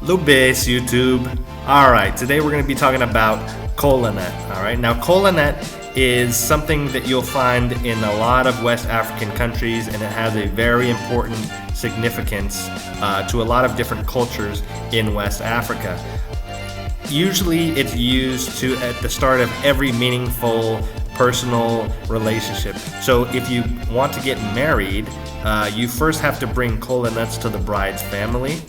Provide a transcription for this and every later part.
Lubes YouTube. Alright, today we're going to be talking about Kola Nut. Alright, now Kola Nut is something that you'll find in a lot of West African countries, and it has a very important significance to a lot of different cultures in West Africa. Usually it's used at the start of every meaningful personal relationship. So if you want to get married, you first have to bring kola nuts to the bride's family.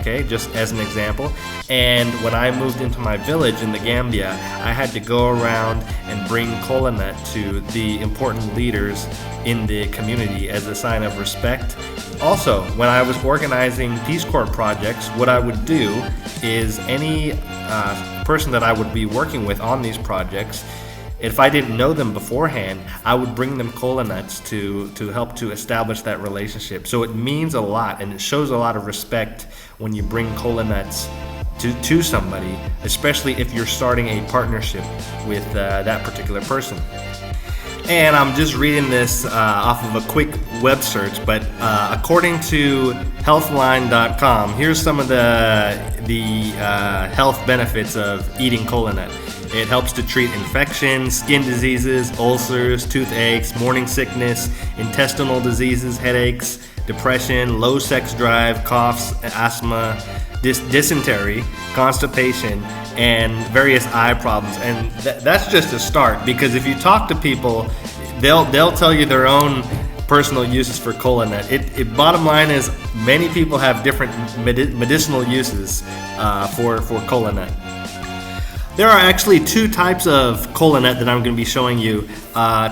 Okay, just as an example. And when I moved into my village in the Gambia, I had to go around and bring kola nut to the important leaders in the community as a sign of respect. Also, when I was organizing Peace Corps projects, what I would do is any person that I would be working with on these projects, if I didn't know them beforehand, I would bring them kola nuts to help to establish that relationship. So it means a lot, and it shows a lot of respect when you bring kola nuts to somebody, especially if you're starting a partnership with that particular person. And I'm just reading this off of a quick web search, but according to healthline.com, here's some of the health benefits of eating kola nut. It helps to treat infections, skin diseases, ulcers, toothaches, morning sickness, intestinal diseases, headaches, depression, low sex drive, coughs, asthma, dysentery, constipation, and various eye problems. And that's just a start, because if you talk to people, they'll tell you their own personal uses for kola nut. Bottom line is, many people have different medicinal uses for kola nut. There are actually two types of kola nut that I'm going to be showing you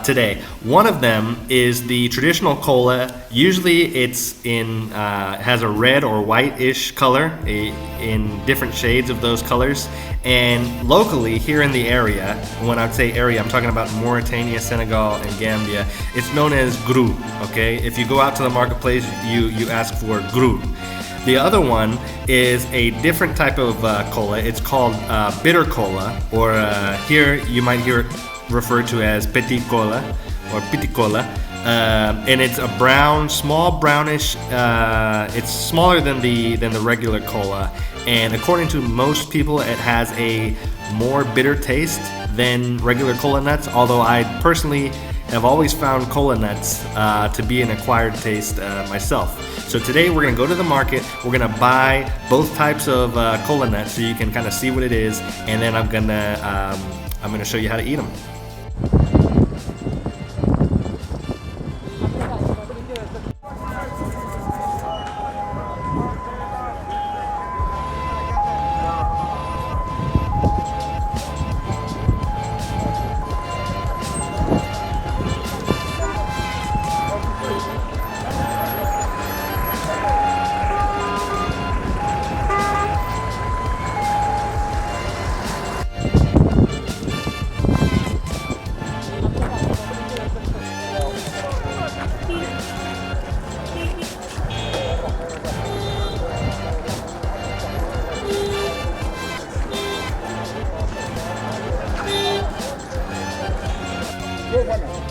today. One of them is the traditional kola. Usually it's has a red or white-ish color in different shades of those colors. And locally here in the area, when I say area, I'm talking about Mauritania, Senegal, and Gambia, it's known as gru. Okay, if you go out to the marketplace, you ask for gru. The other one is a different type of cola. It's called bitter cola, or here you might hear it referred to as petit cola or petit cola. And it's a small brownish. It's smaller than the regular cola, and according to most people, it has a more bitter taste than regular kola nuts. Although I personally have always found kola nuts to be an acquired taste myself. So today we're going to go to the market, we're going to buy both types of kola nuts so you can kind of see what it is, and then I'm going to show you how to eat them.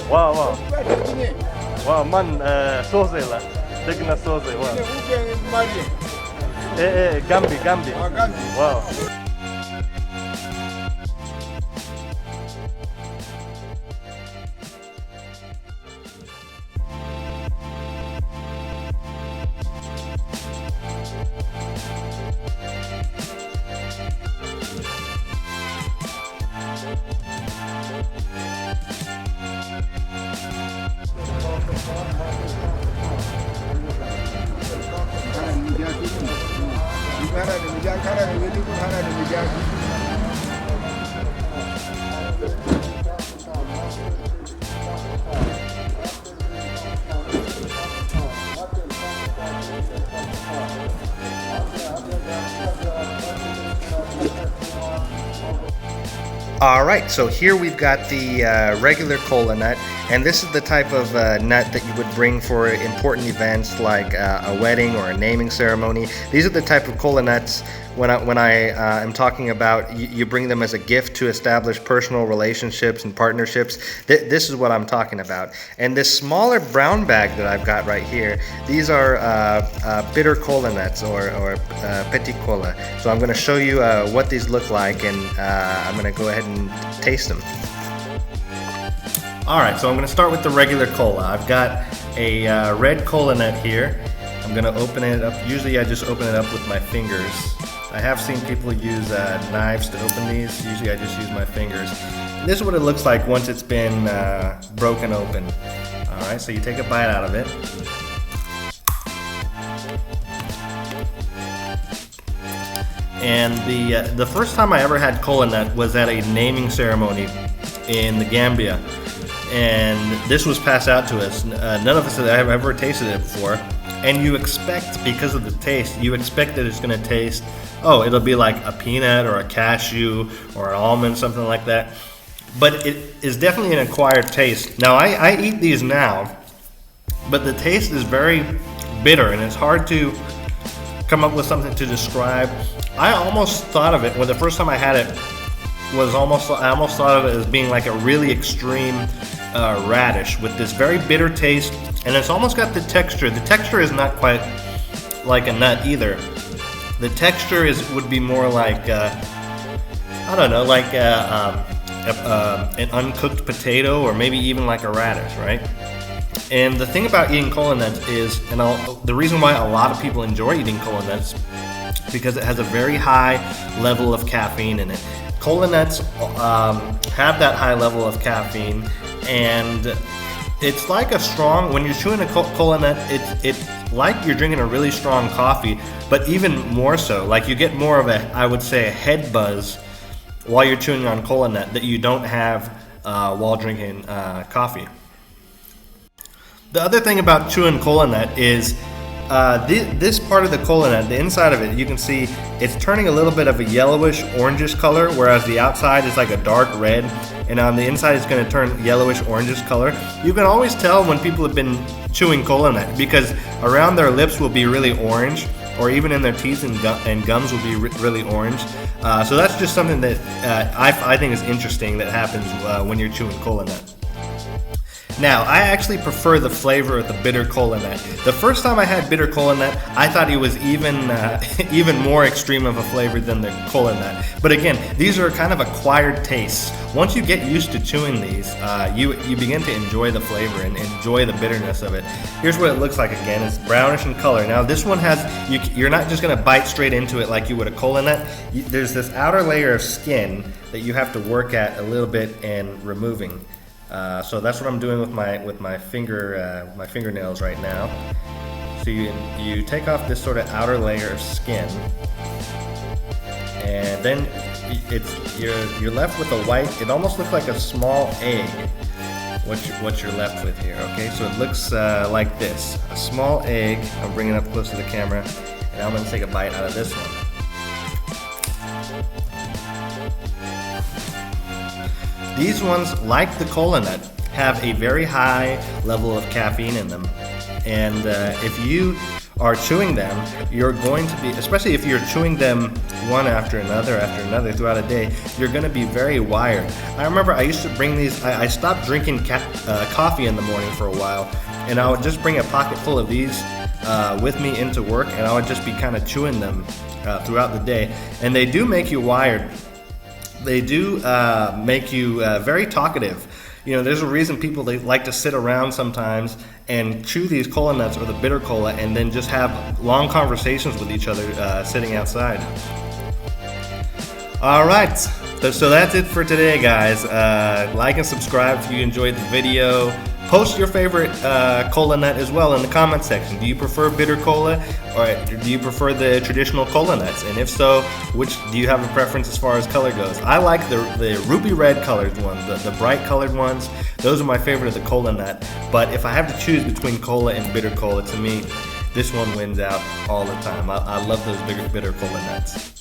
Wow. Wow, man, sauce la. Degna sauce, wow. Gambi. Wow. Alright, so here we've got the regular kola nut, And this is the type of nut that you would bring for important events like a wedding or a naming ceremony. These are the type of cola nuts when I am talking about you bring them as a gift to establish personal relationships and partnerships. This is what I'm talking about. And this smaller brown bag that I've got right here, these are bitter cola nuts or petit cola. So I'm going to show you what these look like, and I'm going to go ahead and taste them. Alright, so I'm going to start with the regular cola. I've got a red cola nut here. I'm going to open it up. Usually I just open it up with my fingers. I have seen people use knives to open these. Usually I just use my fingers. And this is what it looks like once it's been broken open. Alright, so you take a bite out of it. And the first time I ever had cola nut was at a naming ceremony in the Gambia. And this was passed out to us. None of us have ever tasted it before. And you expect, because of the taste, you expect that it's going to taste, oh, it'll be like a peanut or a cashew or an almond, something like that. But it is definitely an acquired taste. Now, I eat these now, but the taste is very bitter, and it's hard to come up with something to describe. I almost thought of it, when the first time I had it, I almost thought of it as being like a really extreme radish with this very bitter taste, and it's almost got the texture. The texture is not quite like a nut either. The texture would be more like I don't know, like an uncooked potato, or maybe even like a radish, right? And the thing about eating cola nuts is, the reason why a lot of people enjoy eating cola nuts, because it has a very high level of caffeine in it. Cola nuts have that high level of caffeine, and it's like a strong, when you're chewing a cola nut, it's like you're drinking a really strong coffee, but even more so. Like you get more of I would say, a head buzz while you're chewing on cola nut that you don't have while drinking coffee. The other thing about chewing cola nut is this part of the cola nut, the inside of it, you can see it's turning a little bit of a yellowish orangish color, whereas the outside is like a dark red, and on the inside it's going to turn yellowish orangish color. You can always tell when people have been chewing cola nut, because around their lips will be really orange, or even in their teeth and gums will be really orange. So that's just something that I think is interesting that happens when you're chewing cola nut. Now, I actually prefer the flavor of the bitter cola nut. The first time I had bitter cola nut, I thought it was even more extreme of a flavor than the cola nut. But again, these are kind of acquired tastes. Once you get used to chewing these, you begin to enjoy the flavor and enjoy the bitterness of it. Here's what it looks like again. It's brownish in color. Now, this one has, you're not just going to bite straight into it like you would a cola nut. There's this outer layer of skin that you have to work at a little bit and removing. So that's what I'm doing with my fingernails right now. So you take off this sort of outer layer of skin, and then you're left with a white. It almost looks like a small egg. What you're left with here. Okay, so it looks like this: a small egg. I'm bringing it up close to the camera, and I'm going to take a bite out of this one. These ones, like the cola nut, have a very high level of caffeine in them. And if you are chewing them, you're going to be, especially if you're chewing them one after another throughout a day, you're going to be very wired. I remember I used to bring these, I stopped drinking coffee in the morning for a while, and I would just bring a pocket full of these with me into work, and I would just be kind of chewing them throughout the day. And they do make you wired. They do make you very talkative. You know, there's a reason people, they like to sit around sometimes and chew these cola nuts or the bitter cola, and then just have long conversations with each other sitting outside. All right, so that's it for today, guys. Like and subscribe if you enjoyed the video. Post your favorite cola nut as well in the comment section. Do you prefer bitter cola, or do you prefer the traditional cola nuts? And if so, which do you have a preference as far as color goes? I like the ruby red colored ones, the bright colored ones. Those are my favorite of the cola nut. But if I have to choose between cola and bitter cola, to me, this one wins out all the time. I love those bitter cola nuts.